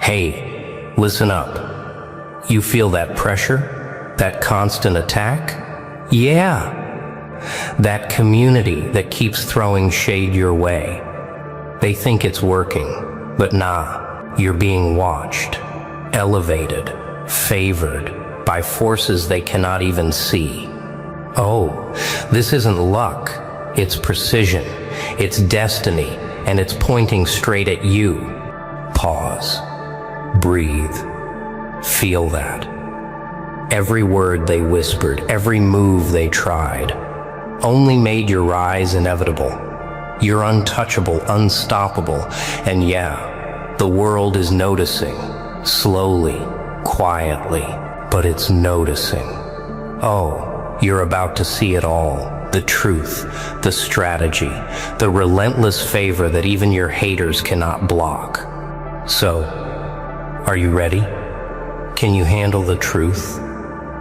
Hey, listen up. You feel that pressure? That constant attack? Yeah. That community that keeps throwing shade your way. They think it's working, but nah, you're being watched, elevated, favored by forces they cannot even see. Oh, this isn't luck, it's precision, it's destiny, and it's pointing straight at you. Pause, breathe, feel that. Every word they whispered, every move they tried, only made your rise inevitable. You're untouchable, unstoppable, and yeah, the world is noticing, slowly, quietly, but it's noticing. Oh, you're about to see it all, the truth, the strategy, the relentless favor that even your haters cannot block. So, are you ready? Can you handle the truth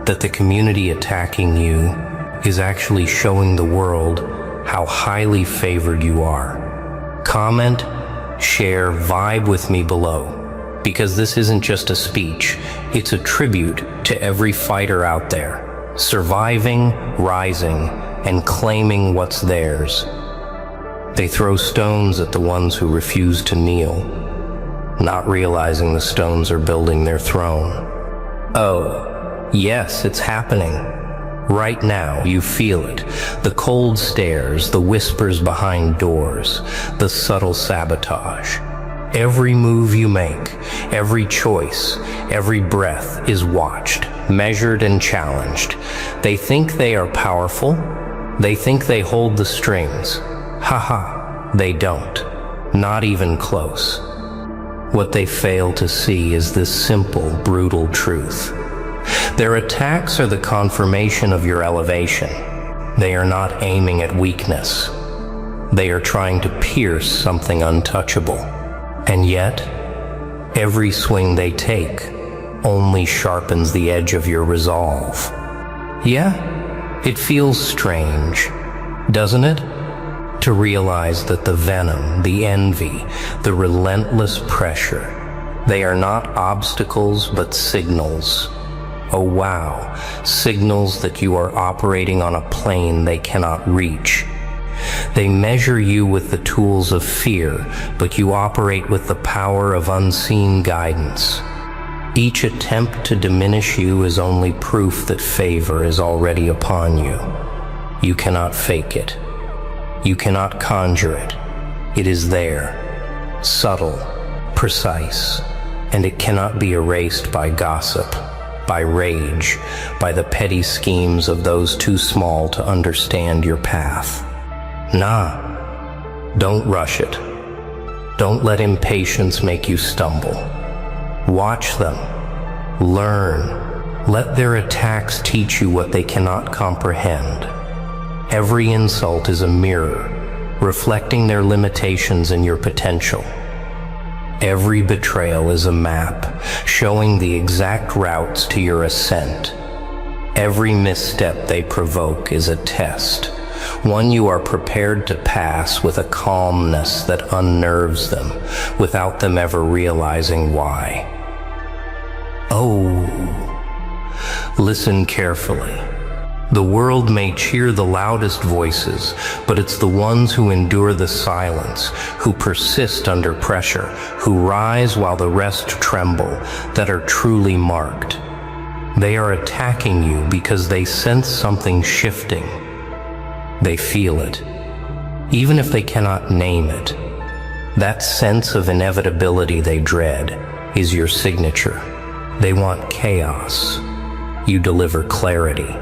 that the community attacking you is actually showing the world how highly favored you are? Comment, share, vibe with me below, because this isn't just a speech, it's a tribute to every fighter out there, surviving, rising, and claiming what's theirs. They throw stones at the ones who refuse to kneel, not realizing the stones are building their throne. Oh, yes, it's happening. Right now, you feel it. The cold stares, the whispers behind doors, the subtle sabotage. Every move you make, every choice, every breath is watched, measured, and challenged. They think they are powerful. They think they hold the strings. Haha, they don't. Not even close. What they fail to see is this simple, brutal truth. Their attacks are the confirmation of your elevation. They are not aiming at weakness. They are trying to pierce something untouchable. And yet, every swing they take only sharpens the edge of your resolve. Yeah, it feels strange, doesn't it? To realize that the venom, the envy, the relentless pressure, they are not obstacles but signals. Oh wow, signals that you are operating on a plane they cannot reach. They measure you with the tools of fear, but you operate with the power of unseen guidance. Each attempt to diminish you is only proof that favor is already upon you. You cannot fake it. You cannot conjure it. It is there, subtle, precise, and it cannot be erased by gossip, by rage, by the petty schemes of those too small to understand your path. Nah, don't rush it. Don't let impatience make you stumble. Watch them, learn, let their attacks teach you what they cannot comprehend. Every insult is a mirror, reflecting their limitations and your potential. Every betrayal is a map, showing the exact routes to your ascent. Every misstep they provoke is a test, one you are prepared to pass with a calmness that unnerves them, without them ever realizing why. Oh, listen carefully. The world may cheer the loudest voices, but it's the ones who endure the silence, who persist under pressure, who rise while the rest tremble, that are truly marked. They are attacking you because they sense something shifting. They feel it, even if they cannot name it. That sense of inevitability they dread is your signature. They want chaos. You deliver clarity.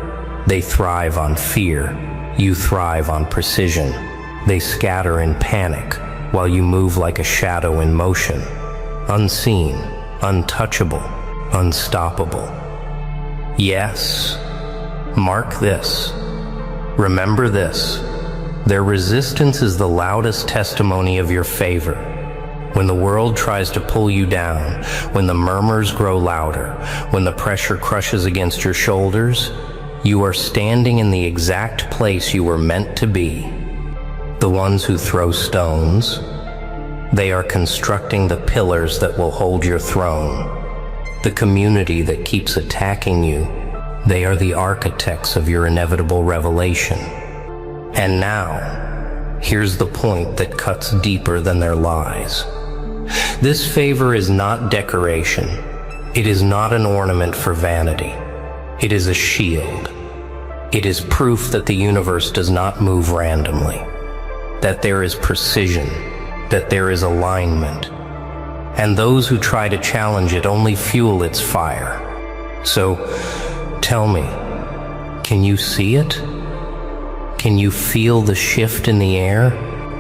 They thrive on fear. You thrive on precision. They scatter in panic, while you move like a shadow in motion. Unseen, untouchable, unstoppable. Yes, mark this. Remember this. Their resistance is the loudest testimony of your favor. When the world tries to pull you down, when the murmurs grow louder, when the pressure crushes against your shoulders, you are standing in the exact place you were meant to be. The ones who throw stones, They are constructing the pillars that will hold your throne. The community that keeps attacking you, they are the architects of your inevitable revelation. And now, here's the point that cuts deeper than their lies. This favor is not decoration. It is not an ornament for vanity. It is a shield. It is proof that the universe does not move randomly, that there is precision, that there is alignment, and those who try to challenge it only fuel its fire. So, tell me, can you see it? Can you feel the shift in the air?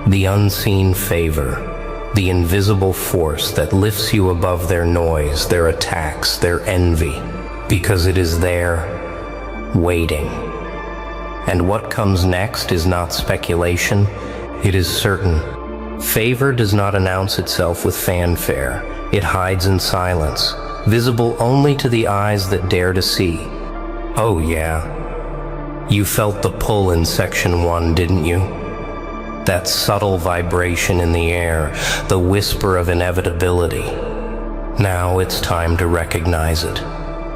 The unseen favor, the invisible force that lifts you above their noise, their attacks, their envy, because it is there, waiting. And what comes next is not speculation, it is certain. Favor does not announce itself with fanfare. It hides in silence, visible only to the eyes that dare to see. Oh yeah, you felt the pull in section 1, didn't you? That subtle vibration in the air, the whisper of inevitability. Now it's time to recognize it,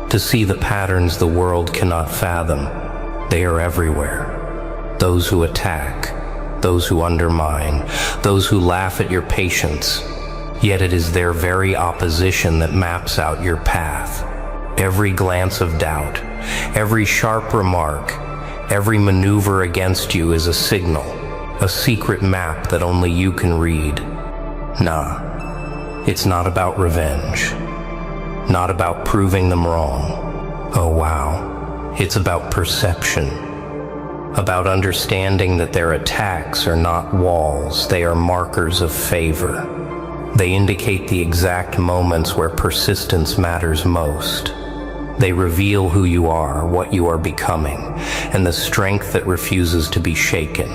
to see the patterns the world cannot fathom. They are everywhere. Those who attack, those who undermine, those who laugh at your patience. Yet it is their very opposition that maps out your path. Every glance of doubt, every sharp remark, every maneuver against you is a signal, a secret map that only you can read. Nah, it's not about revenge, not about proving them wrong. Oh wow, it's about perception. About understanding that their attacks are not walls, they are markers of favor. They indicate the exact moments where persistence matters most. They reveal who you are, what you are becoming, and the strength that refuses to be shaken.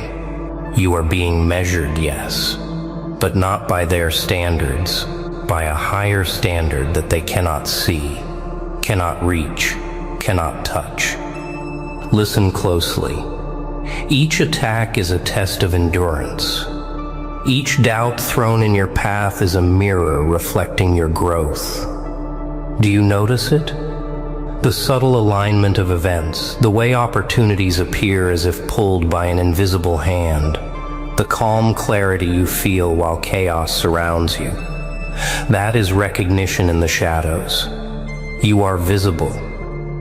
You are being measured, yes, but not by their standards, by a higher standard that they cannot see, cannot reach, cannot touch. Listen closely. Each attack is a test of endurance. Each doubt thrown in your path is a mirror reflecting your growth. Do you notice it? The subtle alignment of events, the way opportunities appear as if pulled by an invisible hand, the calm clarity you feel while chaos surrounds you. That is recognition in the shadows. You are visible,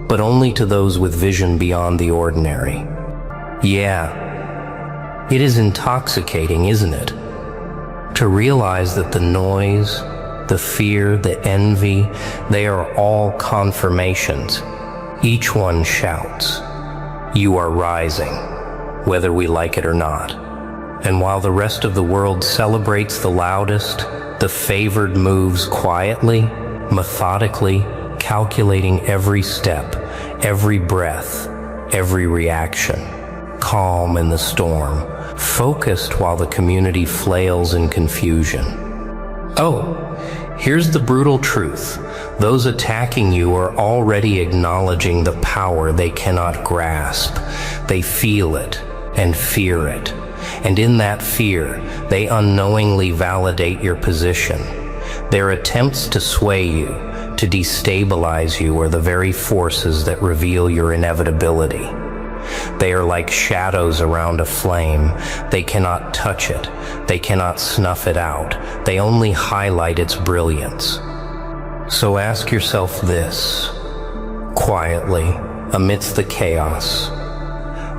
but only to those with vision beyond the ordinary. Yeah, it is intoxicating, isn't it? To realize that the noise, the fear, the envy, they are all confirmations. Each one shouts, "You are rising," whether we like it or not. And while the rest of the world celebrates the loudest, the favored moves quietly, methodically, calculating every step, every breath, every reaction. Calm in the storm, focused while the community flails in confusion. Oh, here's the brutal truth. Those attacking you are already acknowledging the power they cannot grasp. They feel it and fear it. And in that fear, they unknowingly validate your position. Their attempts to sway you, to destabilize you, are the very forces that reveal your inevitability. They are like shadows around a flame. They cannot touch it. They cannot snuff it out. They only highlight its brilliance. So ask yourself this, quietly, amidst the chaos.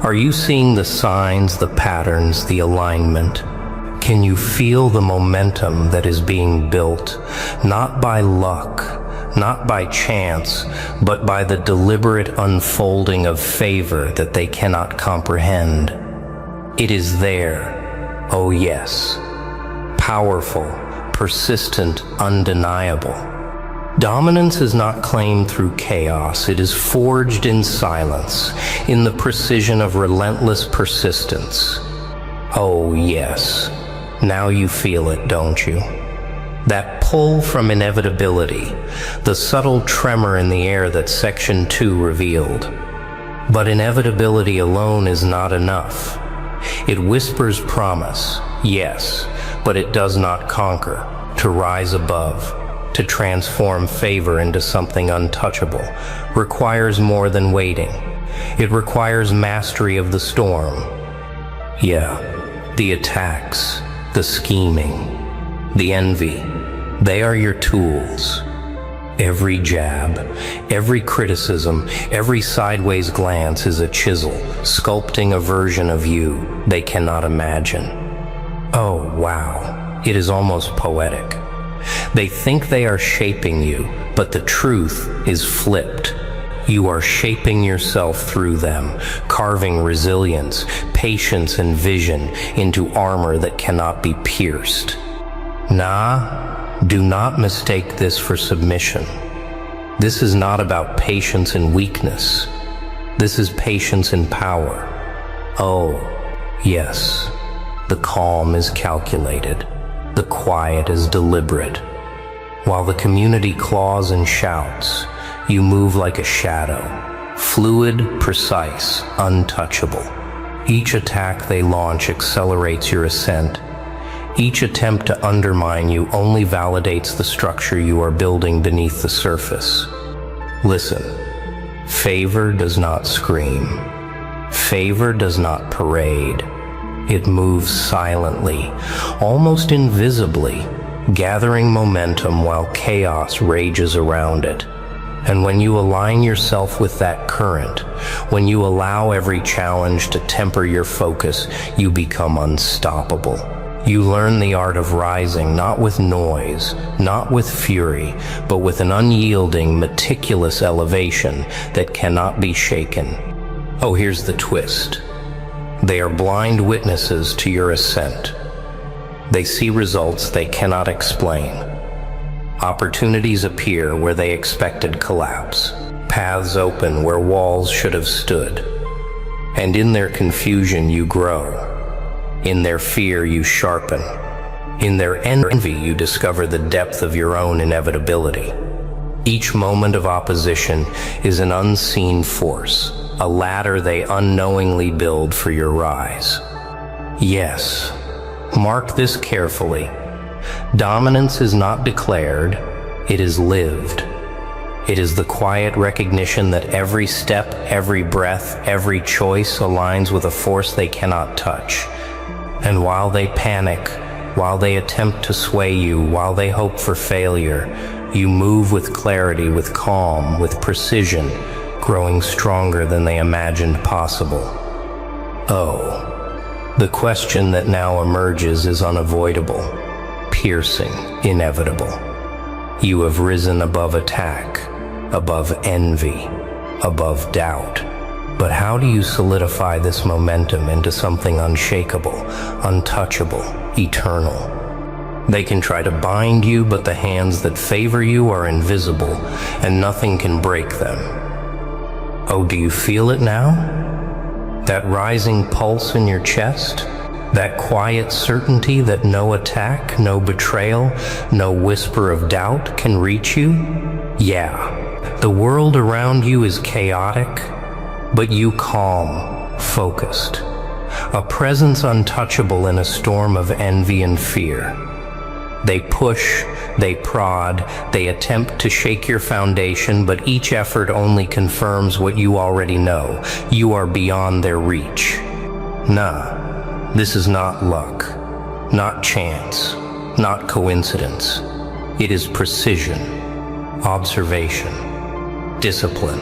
Are you seeing the signs, the patterns, the alignment? Can you feel the momentum that is being built, not by luck, not by chance, but by the deliberate unfolding of favor that they cannot comprehend? It is there, oh yes, powerful, persistent, undeniable. Dominance is not claimed through chaos, it is forged in silence, in the precision of relentless persistence. Oh yes, now you feel it, don't you? That pull from inevitability, the subtle tremor in the air that Section 2 revealed. But inevitability alone is not enough. It whispers promise, yes, but it does not conquer. To rise above, to transform favor into something untouchable, requires more than waiting. It requires mastery of the storm. Yeah, the attacks, the scheming, the envy, they are your tools. Every jab, every criticism, every sideways glance is a chisel, sculpting a version of you they cannot imagine. Oh, wow, it is almost poetic. They think they are shaping you, but the truth is flipped. You are shaping yourself through them, carving resilience, patience, and vision into armor that cannot be pierced. Nah, do not mistake this for submission. This is not about patience and weakness. This is patience and power. Oh, yes, the calm is calculated. The quiet is deliberate. While the community claws and shouts, you move like a shadow, fluid, precise, untouchable. Each attack they launch accelerates your ascent. Each attempt to undermine you only validates the structure you are building beneath the surface. Listen, favor does not scream. Favor does not parade. It moves silently, almost invisibly, gathering momentum while chaos rages around it. And when you align yourself with that current, when you allow every challenge to temper your focus, you become unstoppable. You learn the art of rising, not with noise, not with fury, but with an unyielding, meticulous elevation that cannot be shaken. Oh, here's the twist. They are blind witnesses to your ascent. They see results they cannot explain. Opportunities appear where they expected collapse. Paths open where walls should have stood. And in their confusion you grow. In their fear you sharpen. In their envy you discover the depth of your own inevitability. Each moment of opposition is an unseen force, a ladder they unknowingly build for your rise. Yes, mark this carefully. Dominance is not declared, it is lived. It is the quiet recognition that every step, every breath, every choice aligns with a force they cannot touch. And while they panic, while they attempt to sway you, while they hope for failure, you move with clarity, with calm, with precision, growing stronger than they imagined possible. Oh, the question that now emerges is unavoidable, piercing, inevitable. You have risen above attack, above envy, above doubt. But how do you solidify this momentum into something unshakable, untouchable, eternal? They can try to bind you, but the hands that favor you are invisible, and nothing can break them. Oh, do you feel it now? That rising pulse in your chest? That quiet certainty that no attack, no betrayal, no whisper of doubt can reach you? Yeah, the world around you is chaotic, but you calm, focused. A presence untouchable in a storm of envy and fear. They push, they prod, they attempt to shake your foundation, but each effort only confirms what you already know. You are beyond their reach. Nah, this is not luck, not chance, not coincidence. It is precision, observation, discipline.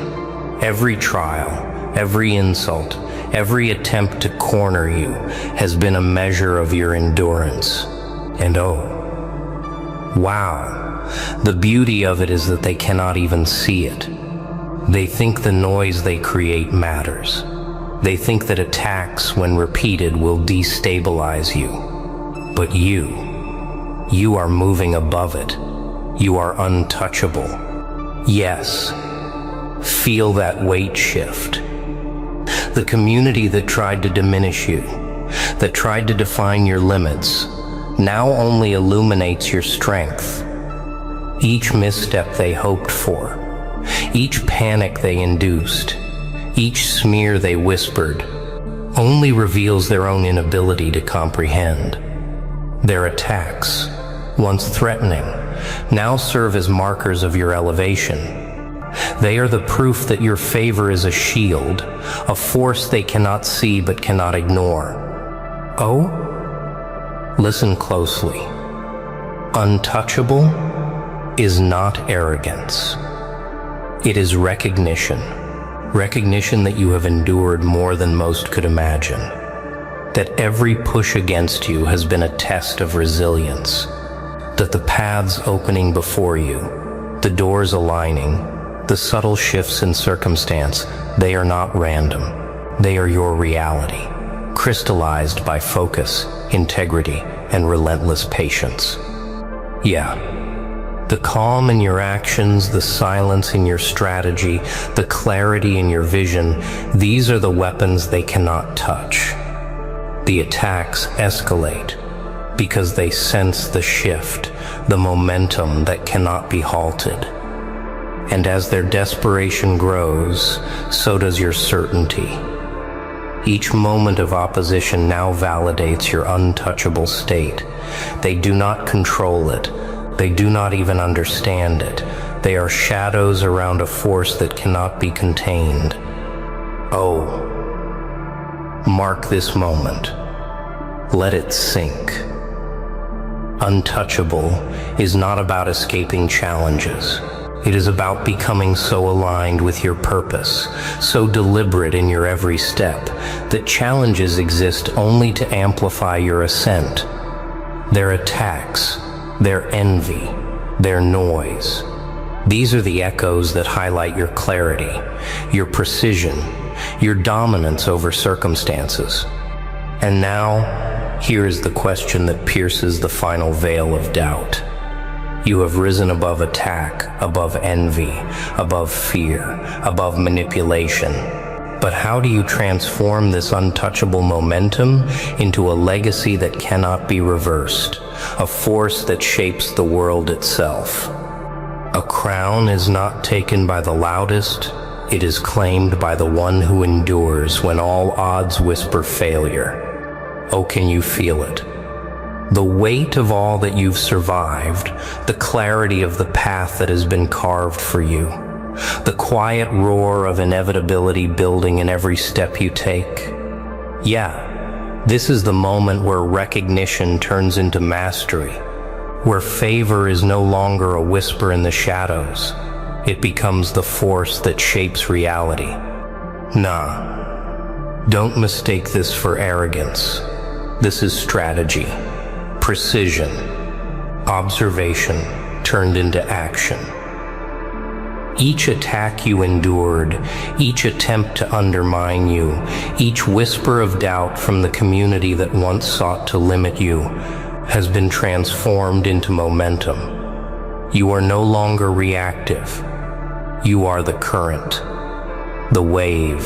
Every trial, every insult, every attempt to corner you has been a measure of your endurance. And oh, wow, the beauty of it is that they cannot even see it. They think the noise they create matters. They think that attacks, when repeated, will destabilize you. But you are moving above it. You are untouchable. Yes, feel that weight shift. The community that tried to diminish you, that tried to define your limits, now only illuminates your strength. Each misstep they hoped for, each panic they induced, each smear they whispered, only reveals their own inability to comprehend. Their attacks, once threatening, now serve as markers of your elevation. They are the proof that your favor is a shield, a force they cannot see but cannot ignore. Oh? Listen closely. Untouchable is not arrogance. It is recognition. Recognition that you have endured more than most could imagine. That every push against you has been a test of resilience. That the paths opening before you, the doors aligning, the subtle shifts in circumstance, they are not random. They are your reality, crystallized by focus, integrity, and relentless patience. Yeah, the calm in your actions, the silence in your strategy, the clarity in your vision, these are the weapons they cannot touch. The attacks escalate because they sense the shift, the momentum that cannot be halted. And as their desperation grows, so does your certainty. Each moment of opposition now validates your untouchable state. They do not control it. They do not even understand it. They are shadows around a force that cannot be contained. Oh, mark this moment. Let it sink. Untouchable is not about escaping challenges. It is about becoming so aligned with your purpose, so deliberate in your every step, that challenges exist only to amplify your ascent. Their attacks, their envy, their noise. These are the echoes that highlight your clarity, your precision, your dominance over circumstances. And now, here is the question that pierces the final veil of doubt. You have risen above attack, above envy, above fear, above manipulation. But how do you transform this untouchable momentum into a legacy that cannot be reversed, a force that shapes the world itself? A crown is not taken by the loudest, it is claimed by the one who endures when all odds whisper failure. Oh, can you feel it? The weight of all that you've survived, the clarity of the path that has been carved for you, the quiet roar of inevitability building in every step you take. Yeah, this is the moment where recognition turns into mastery, where favor is no longer a whisper in the shadows. It becomes the force that shapes reality. Nah, don't mistake this for arrogance. This is strategy. Precision, observation turned into action. Each attack you endured, each attempt to undermine you, each whisper of doubt from the community that once sought to limit you, has been transformed into momentum. You are no longer reactive. You are the current, the wave,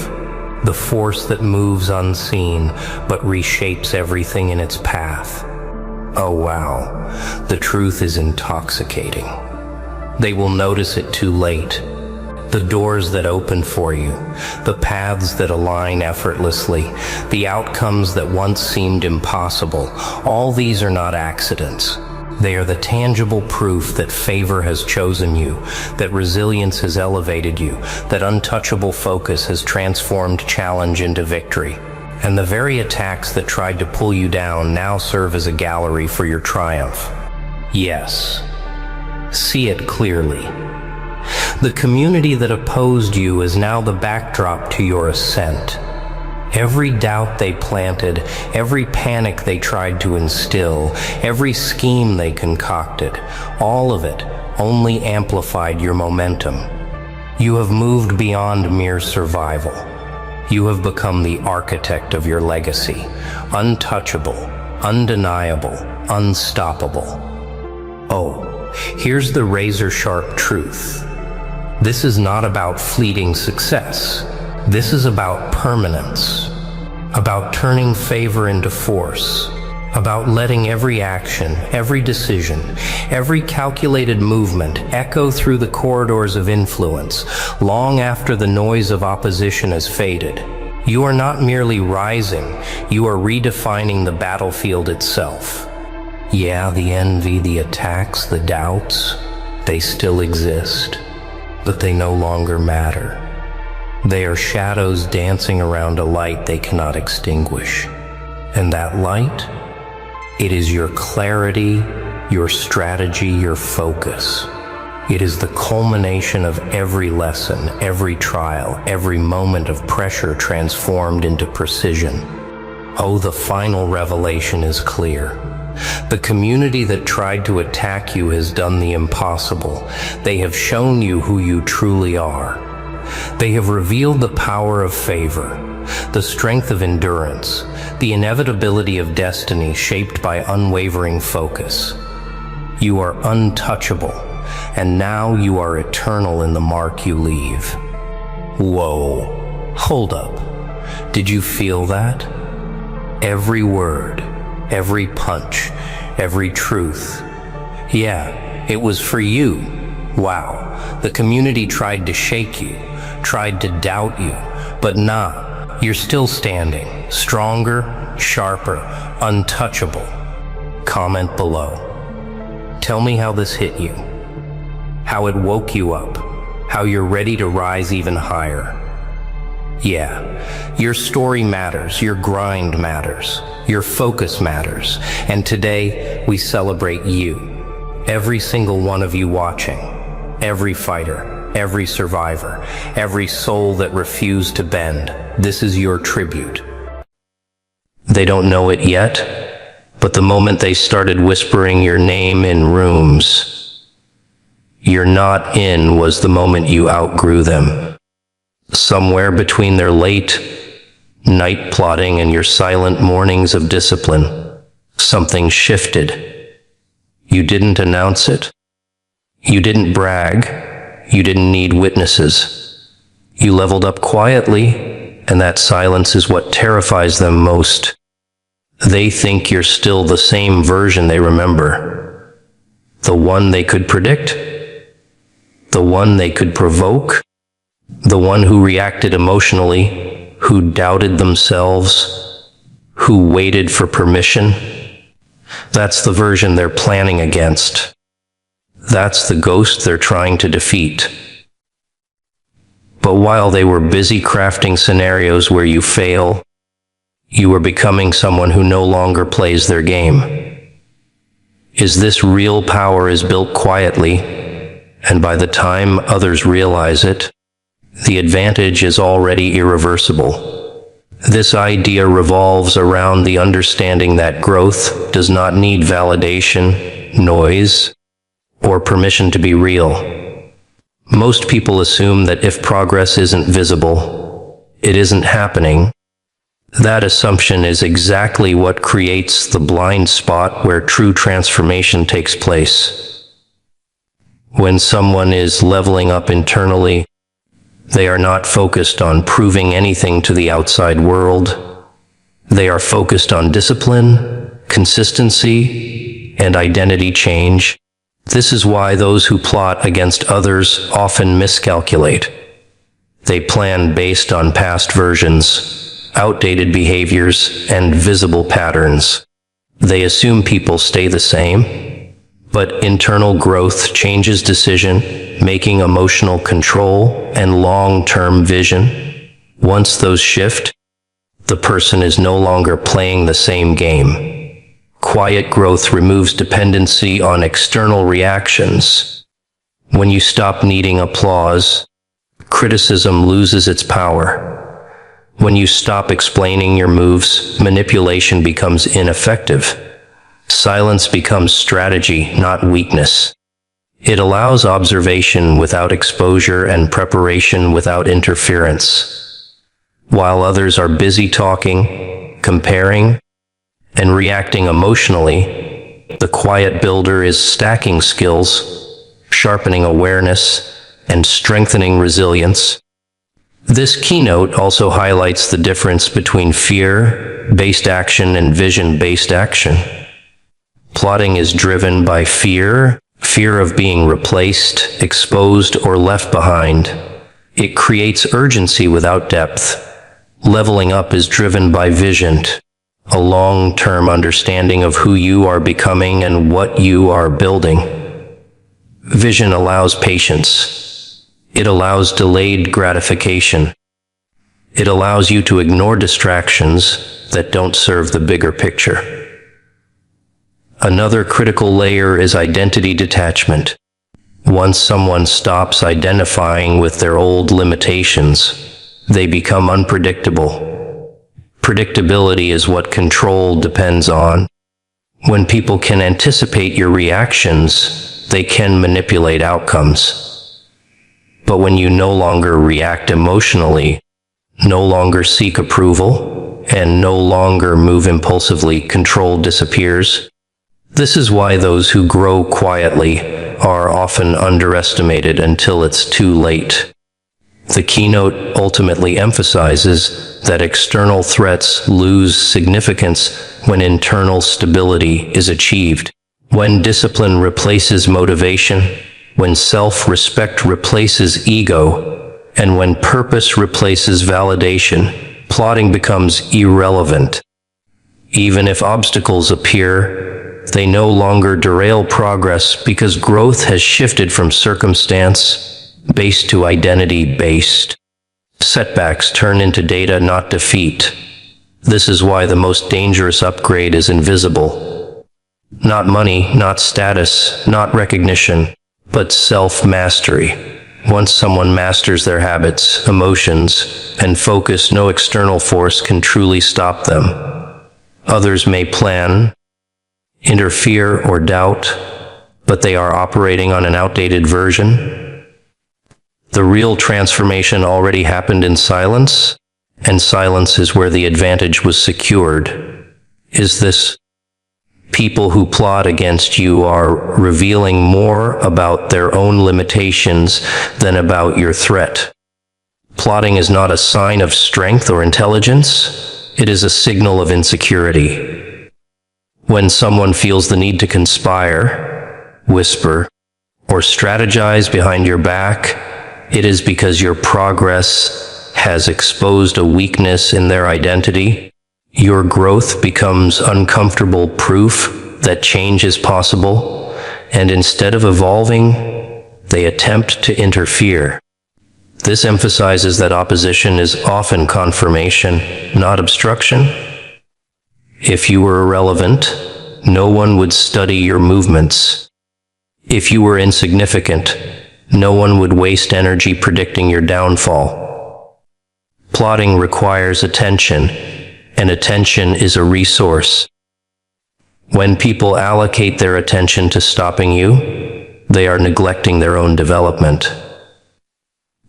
the force that moves unseen but reshapes everything in its path. Oh wow, the truth is intoxicating. They will notice it too late. The doors that open for you, the paths that align effortlessly, the outcomes that once seemed impossible, all these are not accidents. They are the tangible proof that favor has chosen you, that resilience has elevated you, that untouchable focus has transformed challenge into victory. And the very attacks that tried to pull you down now serve as a gallery for your triumph. Yes, see it clearly. The community that opposed you is now the backdrop to your ascent. Every doubt they planted, every panic they tried to instill, every scheme they concocted, all of it only amplified your momentum. You have moved beyond mere survival. You have become the architect of your legacy, untouchable, undeniable, unstoppable. Oh, here's the razor-sharp truth. This is not about fleeting success. This is about permanence, about turning favor into force, about letting every action, every decision, every calculated movement echo through the corridors of influence long after the noise of opposition has faded. You are not merely rising, you are redefining the battlefield itself. Yeah, the envy, the attacks, the doubts, they still exist, but they no longer matter. They are shadows dancing around a light they cannot extinguish. And that light, it is your clarity, your strategy, your focus. It is the culmination of every lesson, every trial, every moment of pressure transformed into precision. Oh, the final revelation is clear. The community that tried to attack you has done the impossible. They have shown you who you truly are. They have revealed the power of favor, the strength of endurance, the inevitability of destiny shaped by unwavering focus. You are untouchable, and now you are eternal in the mark you leave. Whoa, hold up. Did you feel that? Every word, every punch, every truth. Yeah, it was for you. Wow, the community tried to shake you, tried to doubt you, but nah, you're still standing, stronger, sharper, untouchable. Comment below. Tell me how this hit you, how it woke you up, how you're ready to rise even higher. Yeah, your story matters, your grind matters, your focus matters, and today we celebrate you. Every single one of you watching, every fighter, every survivor, every soul that refused to bend, this is your tribute. They don't know it yet, but the moment they started whispering your name in rooms, "You're not in" was the moment you outgrew them. Somewhere between their late night plotting and your silent mornings of discipline, something shifted. You didn't announce it. You didn't brag. You didn't need witnesses. You leveled up quietly, and that silence is what terrifies them most. They think you're still the same version they remember. The one they could predict. The one they could provoke. The one who reacted emotionally, who doubted themselves, who waited for permission. That's the version they're planning against. That's the ghost they're trying to defeat. But while they were busy crafting scenarios where you fail, you are becoming someone who no longer plays their game. Is this real power is built quietly, and by the time others realize it, the advantage is already irreversible. This idea revolves around the understanding that growth does not need validation, noise, or permission to be real. Most people assume that if progress isn't visible, it isn't happening. That assumption is exactly what creates the blind spot where true transformation takes place. When someone is leveling up internally, they are not focused on proving anything to the outside world. They are focused on discipline, consistency, and identity change. This is why those who plot against others often miscalculate. They plan based on past versions, outdated behaviors, and visible patterns. They assume people stay the same, but internal growth changes decision-making, emotional control, and long-term vision. Once those shift, the person is no longer playing the same game. Quiet growth removes dependency on external reactions. When you stop needing applause, criticism loses its power. When you stop explaining your moves, manipulation becomes ineffective. Silence becomes strategy, not weakness. It allows observation without exposure and preparation without interference. While others are busy talking, comparing, and reacting emotionally, the quiet builder is stacking skills, sharpening awareness, and strengthening resilience. This keynote also highlights the difference between fear-based action and vision-based action. Plotting is driven by fear of being replaced, exposed, or left behind. It creates urgency without depth. Leveling up is driven by vision, a long-term understanding of who you are becoming and what you are building. Vision allows patience. It allows delayed gratification. It allows you to ignore distractions that don't serve the bigger picture. Another critical layer is identity detachment. Once someone stops identifying with their old limitations, they become unpredictable. Predictability is what control depends on. When people can anticipate your reactions, they can manipulate outcomes. But when you no longer react emotionally, no longer seek approval, and no longer move impulsively, control disappears. This is why those who grow quietly are often underestimated until it's too late. The keynote ultimately emphasizes that external threats lose significance when internal stability is achieved. When discipline replaces motivation, when self-respect replaces ego, and when purpose replaces validation, plotting becomes irrelevant. Even if obstacles appear, they no longer derail progress because growth has shifted from circumstance-based to identity-based. Setbacks turn into data, not defeat. This is why the most dangerous upgrade is invisible. Not money, not status, not recognition, but self-mastery. Once someone masters their habits, emotions, and focus, no external force can truly stop them. Others may plan, interfere, or doubt, but they are operating on an outdated version. The real transformation already happened in silence, and silence is where the advantage was secured. Is this? People who plot against you are revealing more about their own limitations than about your threat. Plotting is not a sign of strength or intelligence. It is a signal of insecurity. When someone feels the need to conspire, whisper, or strategize behind your back, it is because your progress has exposed a weakness in their identity. Your growth becomes uncomfortable proof that change is possible, and instead of evolving, they attempt to interfere. This emphasizes that opposition is often confirmation, not obstruction. If you were irrelevant, no one would study your movements. If you were insignificant, no one would waste energy predicting your downfall. Plotting requires attention, and attention is a resource. When people allocate their attention to stopping you, they are neglecting their own development.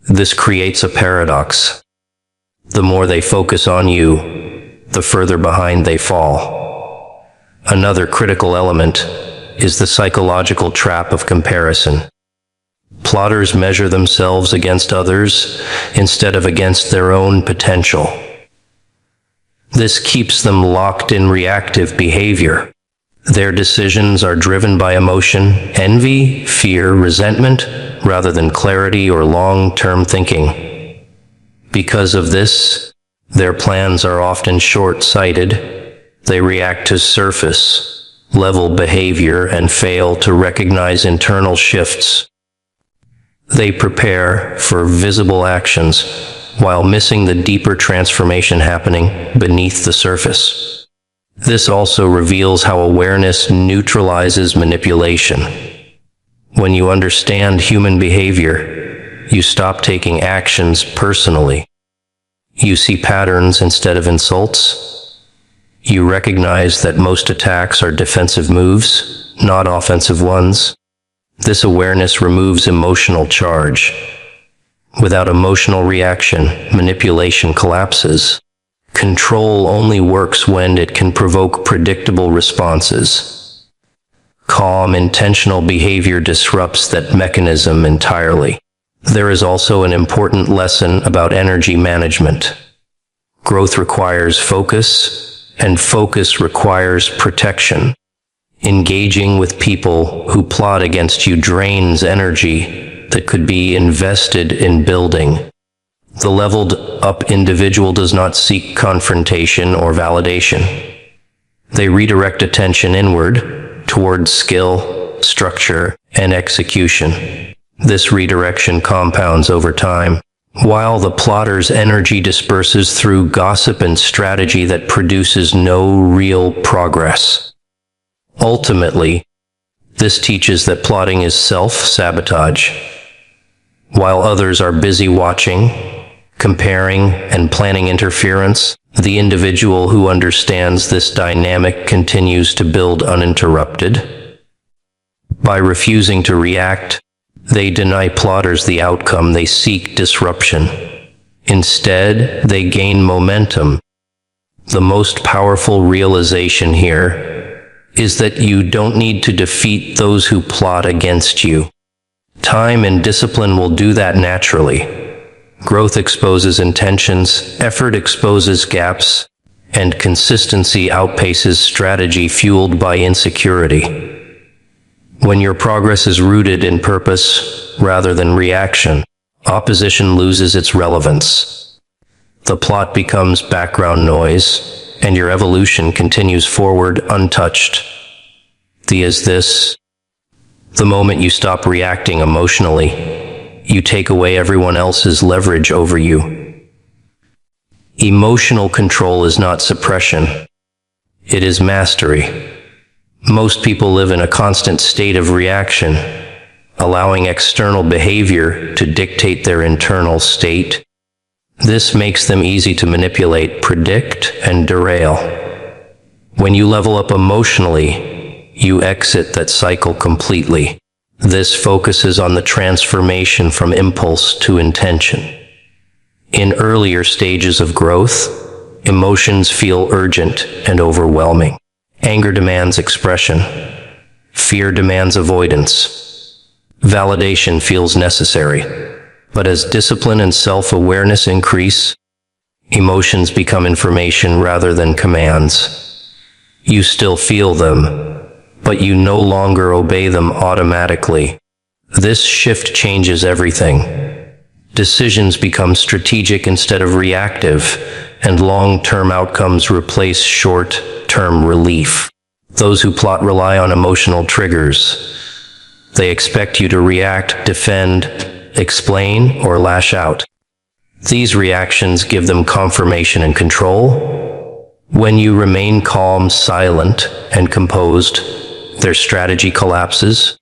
This creates a paradox. The more they focus on you, the further behind they fall. Another critical element is the psychological trap of comparison. Plotters measure themselves against others instead of against their own potential. This keeps them locked in reactive behavior. Their decisions are driven by emotion, envy, fear, resentment, rather than clarity or long-term thinking. Because of this, their plans are often short-sighted. They react to surface-level behavior and fail to recognize internal shifts. They prepare for visible actions, while missing the deeper transformation happening beneath the surface. This also reveals how awareness neutralizes manipulation. When you understand human behavior, you stop taking actions personally. You see patterns instead of insults. You recognize that most attacks are defensive moves, not offensive ones. This awareness removes emotional charge. Without emotional reaction, manipulation collapses. Control only works when it can provoke predictable responses. Calm, intentional behavior disrupts that mechanism entirely. There is also an important lesson about energy management. Growth requires focus, and focus requires protection. Engaging with people who plot against you drains energy that could be invested in building. The leveled up individual does not seek confrontation or validation. They redirect attention inward towards skill, structure, and execution. This redirection compounds over time, while the plotter's energy disperses through gossip and strategy that produces no real progress. Ultimately, this teaches that plotting is self-sabotage. While others are busy watching, comparing, and planning interference, the individual who understands this dynamic continues to build uninterrupted. By refusing to react, they deny plotters the outcome. They seek disruption. Instead, they gain momentum. The most powerful realization here is that you don't need to defeat those who plot against you. Time and discipline will do that naturally. Growth exposes intentions, effort exposes gaps, and consistency outpaces strategy fueled by insecurity. When your progress is rooted in purpose rather than reaction, opposition loses its relevance. The plot becomes background noise, and your evolution continues forward untouched. The moment you stop reacting emotionally, you take away everyone else's leverage over you. Emotional control is not suppression. It is mastery. Most people live in a constant state of reaction, allowing external behavior to dictate their internal state. This makes them easy to manipulate, predict, and derail. When you level up emotionally, you exit that cycle completely. This focuses on the transformation from impulse to intention. In earlier stages of growth, emotions feel urgent and overwhelming. Anger demands expression. Fear demands avoidance. Validation feels necessary. But as discipline and self-awareness increase, emotions become information rather than commands. You still feel them, but you no longer obey them automatically. This shift changes everything. Decisions become strategic instead of reactive, and long-term outcomes replace short-term relief. Those who plot rely on emotional triggers. They expect you to react, defend, explain, or lash out. These reactions give them confirmation and control. When you remain calm, silent, and composed, their strategy collapses.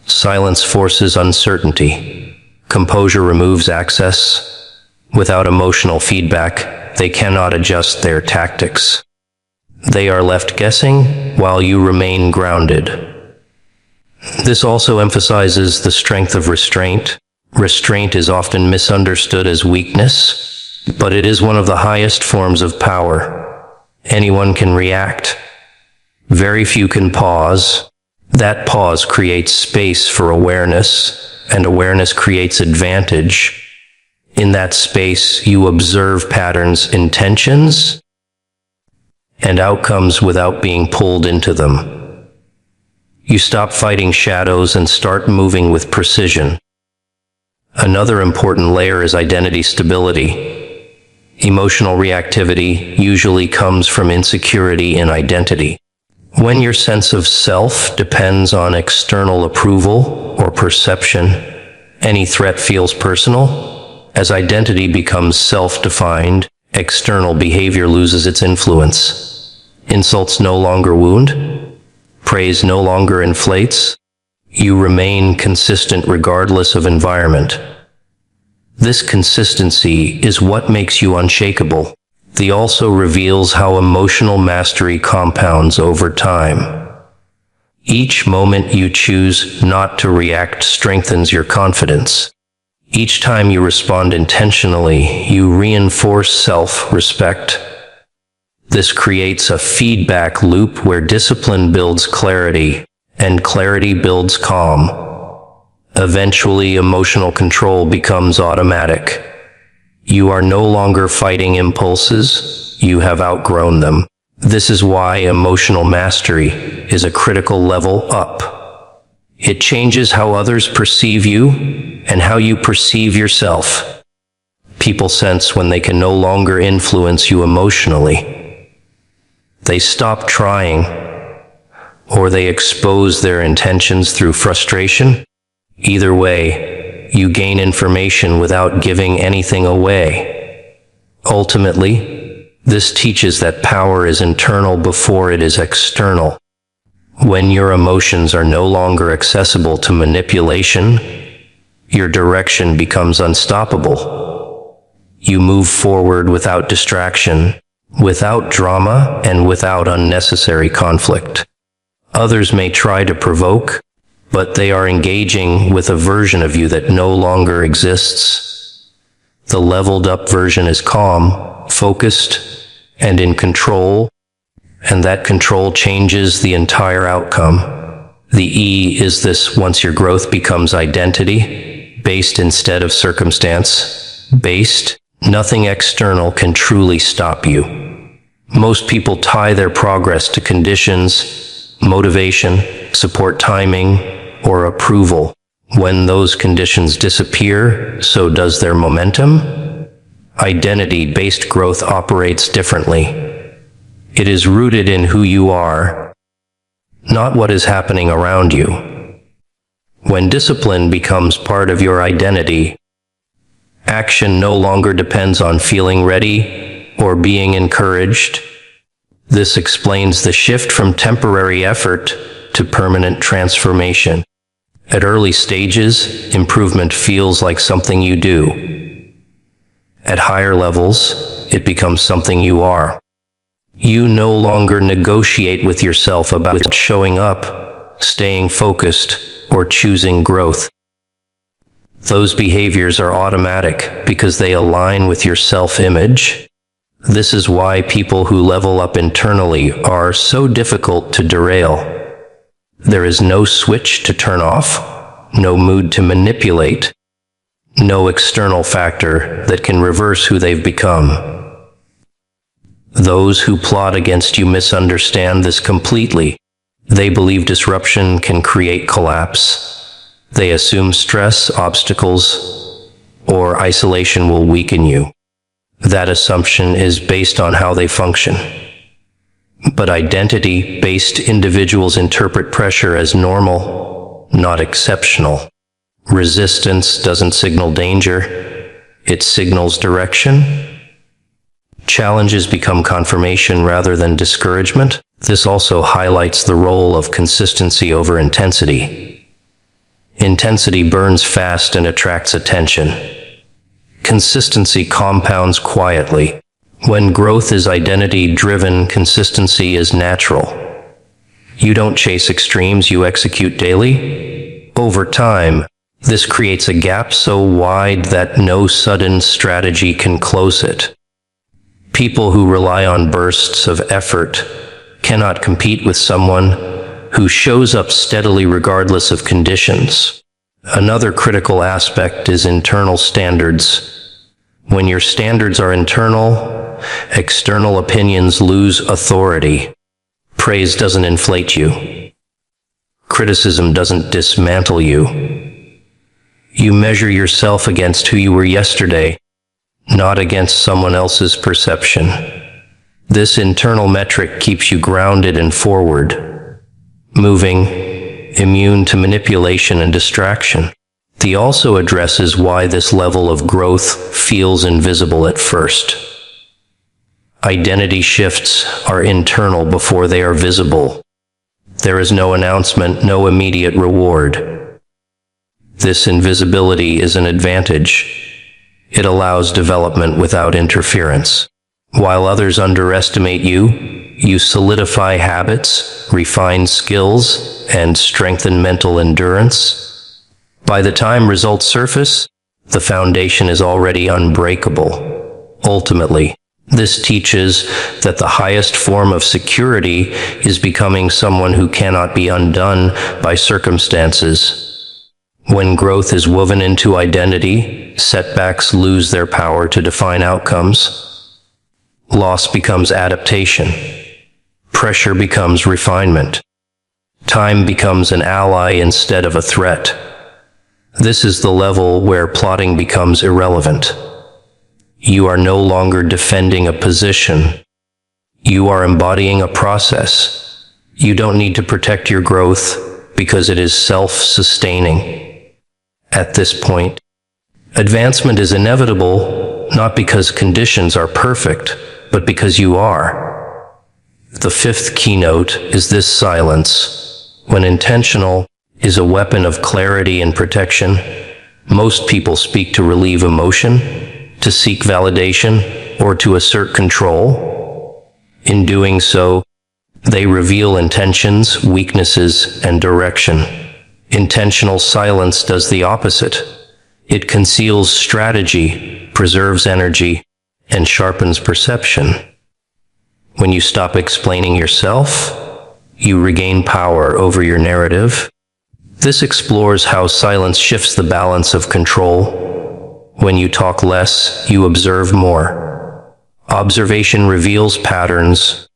Silence forces uncertainty. Composure removes access. Without emotional feedback, they cannot adjust their tactics. They are left guessing while you remain grounded. This also emphasizes the strength of restraint. Restraint is often misunderstood as weakness, but it is one of the highest forms of power. Anyone can react. Very few can pause. That pause creates space for awareness, and awareness creates advantage. In that space, you observe patterns, intentions, and outcomes without being pulled into them. You stop fighting shadows and start moving with precision. Another important layer is identity stability. Emotional reactivity usually comes from insecurity in identity. When your sense of self depends on external approval or perception, any threat feels personal. As identity becomes self-defined, external behavior loses its influence. Insults no longer wound. Praise no longer inflates. You remain consistent regardless of environment. This consistency is what makes you unshakable. It also reveals how emotional mastery compounds over time. Each moment you choose not to react strengthens your confidence. Each time you respond intentionally, you reinforce self-respect. This creates a feedback loop where discipline builds clarity, and clarity builds calm. Eventually, emotional control becomes automatic. You are no longer fighting impulses, you have outgrown them. This is why emotional mastery is a critical level up. It changes how others perceive you and how you perceive yourself. People sense when they can no longer influence you emotionally. They stop trying, or they expose their intentions through frustration. Either way, you gain information without giving anything away. Ultimately, this teaches that power is internal before it is external. When your emotions are no longer accessible to manipulation, your direction becomes unstoppable. You move forward without distraction, without drama, and without unnecessary conflict. Others may try to provoke, but they are engaging with a version of you that no longer exists. The leveled up version is calm, focused, and in control, and that control changes the entire outcome. The E is this: once your growth becomes identity-based instead of circumstance-based, nothing external can truly stop you. Most people tie their progress to conditions, motivation, support timing, or approval. When those conditions disappear, so does their momentum. Identity-based growth operates differently. It is rooted in who you are, not what is happening around you. When discipline becomes part of your identity, action no longer depends on feeling ready or being encouraged. This explains the shift from temporary effort to permanent transformation. At early stages, improvement feels like something you do. At higher levels, it becomes something you are. You no longer negotiate with yourself about showing up, staying focused, or choosing growth. Those behaviors are automatic because they align with your self-image. This is why people who level up internally are so difficult to derail. There is no switch to turn off, no mood to manipulate, no external factor that can reverse who they've become. Those who plot against you misunderstand this completely. They believe disruption can create collapse. They assume stress, obstacles, or isolation will weaken you. That assumption is based on how they function. But identity-based individuals interpret pressure as normal, not exceptional. Resistance doesn't signal danger, it signals direction. Challenges become confirmation rather than discouragement. This also highlights the role of consistency over intensity. Intensity burns fast and attracts attention. Consistency compounds quietly. When growth is identity-driven, consistency is natural. You don't chase extremes, you execute daily. Over time, this creates a gap so wide that no sudden strategy can close it. People who rely on bursts of effort cannot compete with someone who shows up steadily regardless of conditions. Another critical aspect is internal standards. When your standards are internal, external opinions lose authority. Praise doesn't inflate you. Criticism doesn't dismantle you. You measure yourself against who you were yesterday, not against someone else's perception. This internal metric keeps you grounded and forward, moving, immune to manipulation and distraction. He also addresses why this level of growth feels invisible at first. Identity shifts are internal before they are visible. There is no announcement, no immediate reward. This invisibility is an advantage. It allows development without interference. While others underestimate you, you solidify habits, refine skills, and strengthen mental endurance. By the time results surface, the foundation is already unbreakable. Ultimately, this teaches that the highest form of security is becoming someone who cannot be undone by circumstances. When growth is woven into identity, setbacks lose their power to define outcomes. Loss becomes adaptation. Pressure becomes refinement. Time becomes an ally instead of a threat. This is the level where plotting becomes irrelevant. You are no longer defending a position. You are embodying a process. You don't need to protect your growth because it is self-sustaining. At this point, advancement is inevitable, not because conditions are perfect, but because you are. The fifth keynote is this: silence, when intentional, is a weapon of clarity and protection. Most people speak to relieve emotion, to seek validation, or to assert control. In doing so, they reveal intentions, weaknesses, and direction. Intentional silence does the opposite. It conceals strategy, preserves energy, and sharpens perception. When you stop explaining yourself, you regain power over your narrative. This explores how silence shifts the balance of control. When you talk less, you observe more. Observation reveals patterns: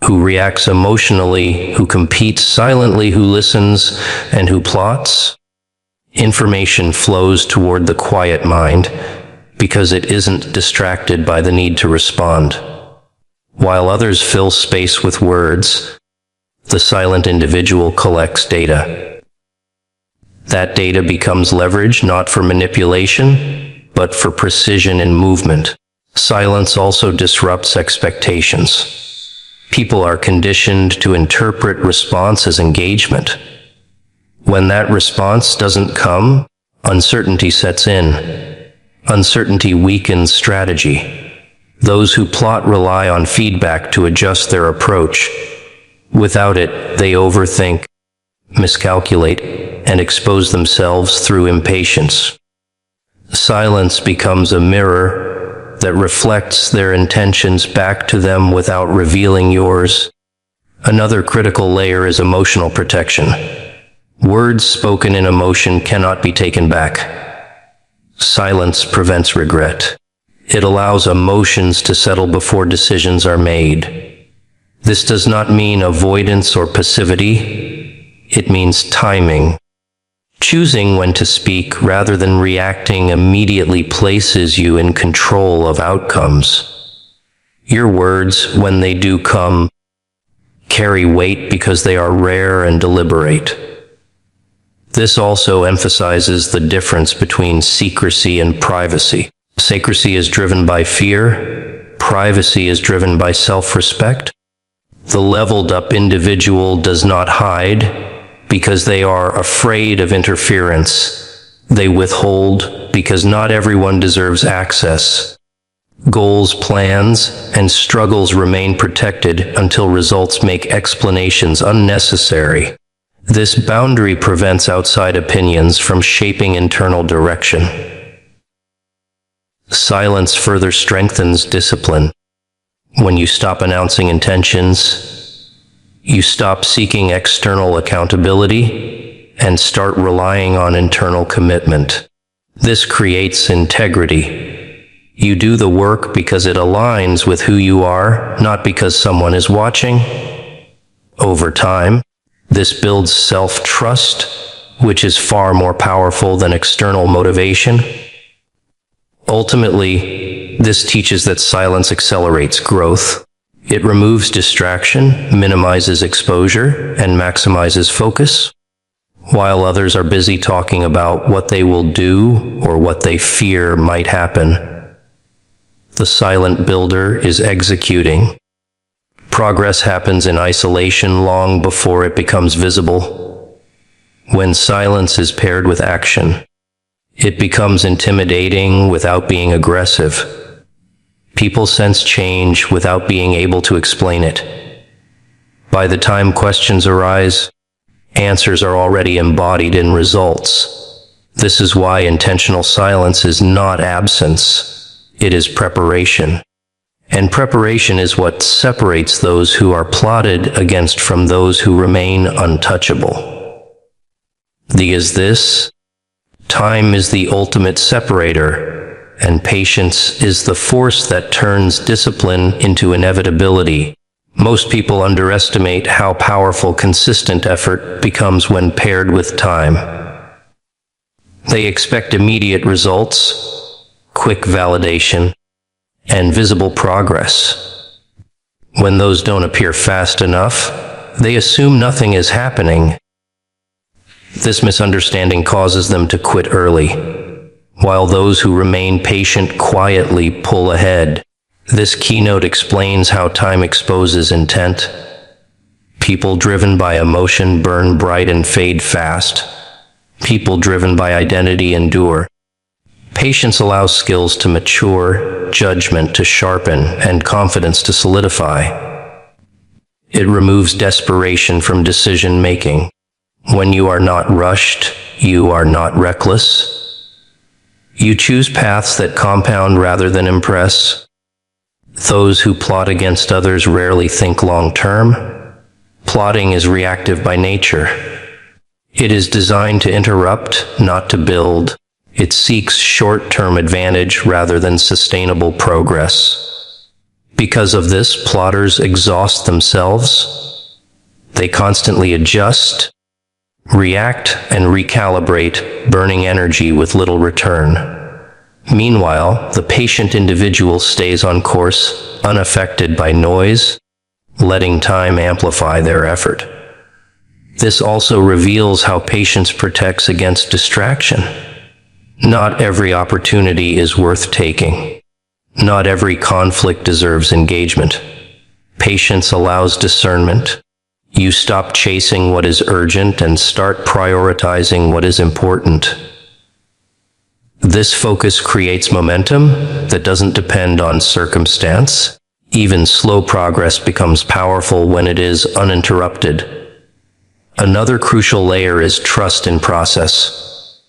who reacts emotionally, who competes silently, who listens, and who plots. Information flows toward the quiet mind because it isn't distracted by the need to respond. While others fill space with words, the silent individual collects data. That data becomes leverage not for manipulation, but for precision in movement. Silence also disrupts expectations. People are conditioned to interpret response as engagement. When that response doesn't come, uncertainty sets in. Uncertainty weakens strategy. Those who plot rely on feedback to adjust their approach. Without it, they overthink, miscalculate, and expose themselves through impatience. Silence becomes a mirror that reflects their intentions back to them without revealing yours. Another critical layer is emotional protection. Words spoken in emotion cannot be taken back. Silence prevents regret. It allows emotions to settle before decisions are made. This does not mean avoidance or passivity. It means timing. Choosing when to speak rather than reacting immediately places you in control of outcomes. Your words, when they do come, carry weight because they are rare and deliberate. This also emphasizes the difference between secrecy and privacy. Secrecy is driven by fear. Privacy is driven by self-respect. The leveled-up individual does not hide because they are afraid of interference. They withhold because not everyone deserves access. Goals, plans, and struggles remain protected until results make explanations unnecessary. This boundary prevents outside opinions from shaping internal direction. Silence further strengthens discipline. When you stop announcing intentions, you stop seeking external accountability and start relying on internal commitment. This creates integrity. You do the work because it aligns with who you are, not because someone is watching. Over time, this builds self-trust, which is far more powerful than external motivation. Ultimately, this teaches that silence accelerates growth. It removes distraction, minimizes exposure, and maximizes focus. While others are busy talking about what they will do or what they fear might happen, the silent builder is executing. Progress happens in isolation long before it becomes visible. When silence is paired with action, it becomes intimidating without being aggressive. People sense change without being able to explain it. By the time questions arise, answers are already embodied in results. This is why intentional silence is not absence. It is preparation. And preparation is what separates those who are plotted against from those who remain untouchable. The is this: time is the ultimate separator, and patience is the force that turns discipline into inevitability. Most people underestimate how powerful consistent effort becomes when paired with time. They expect immediate results, quick validation, and visible progress. When those don't appear fast enough, they assume nothing is happening. This misunderstanding causes them to quit early, while those who remain patient quietly pull ahead. This keynote explains how time exposes intent. People driven by emotion burn bright and fade fast. People driven by identity endure. Patience allows skills to mature, judgment to sharpen, and confidence to solidify. It removes desperation from decision-making. When you are not rushed, you are not reckless. You choose paths that compound rather than impress. Those who plot against others rarely think long-term. Plotting is reactive by nature. It is designed to interrupt, not to build. It seeks short-term advantage rather than sustainable progress. Because of this, plotters exhaust themselves. They constantly adjust, react, and recalibrate, burning energy with little return. Meanwhile, the patient individual stays on course, unaffected by noise, letting time amplify their effort. This also reveals how patience protects against distraction. Not every opportunity is worth taking. Not every conflict deserves engagement. Patience allows discernment. You stop chasing what is urgent and start prioritizing what is important. This focus creates momentum that doesn't depend on circumstance. Even slow progress becomes powerful when it is uninterrupted. Another crucial layer is trust in process.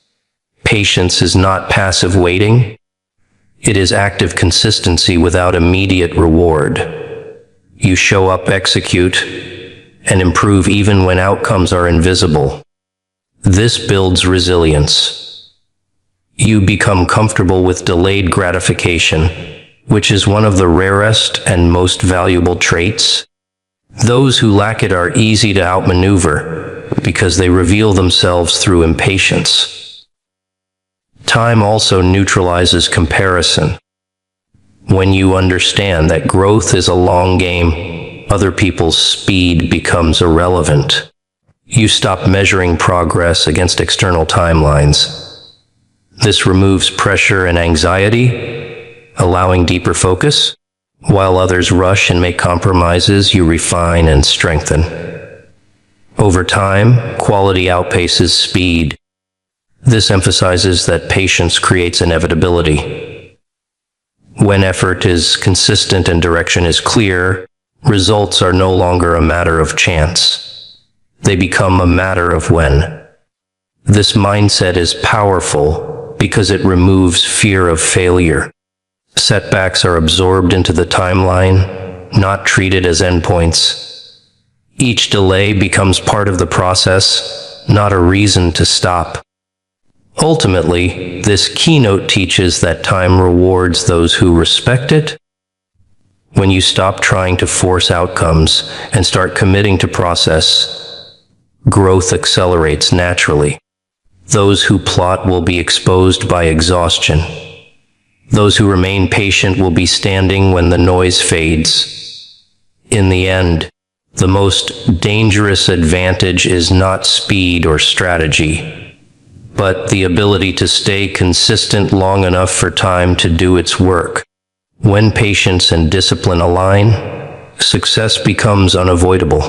Patience is not passive waiting. It is active consistency without immediate reward. You show up, execute, and improve even when outcomes are invisible. This builds resilience. You become comfortable with delayed gratification, which is one of the rarest and most valuable traits. Those who lack it are easy to outmaneuver because they reveal themselves through impatience. Time also neutralizes comparison. When you understand that growth is a long game, other people's speed becomes irrelevant. You stop measuring progress against external timelines. This removes pressure and anxiety, allowing deeper focus. While others rush and make compromises, you refine and strengthen. Over time, quality outpaces speed. This emphasizes that patience creates inevitability. When effort is consistent and direction is clear, results are no longer a matter of chance. They become a matter of when. This mindset is powerful because it removes fear of failure. Setbacks are absorbed into the timeline, not treated as endpoints. Each delay becomes part of the process, not a reason to stop. Ultimately, this keynote teaches that time rewards those who respect it. When you stop trying to force outcomes and start committing to process, growth accelerates naturally. Those who plot will be exposed by exhaustion. Those who remain patient will be standing when the noise fades. In the end, the most dangerous advantage is not speed or strategy, but the ability to stay consistent long enough for time to do its work. When patience and discipline align, success becomes unavoidable.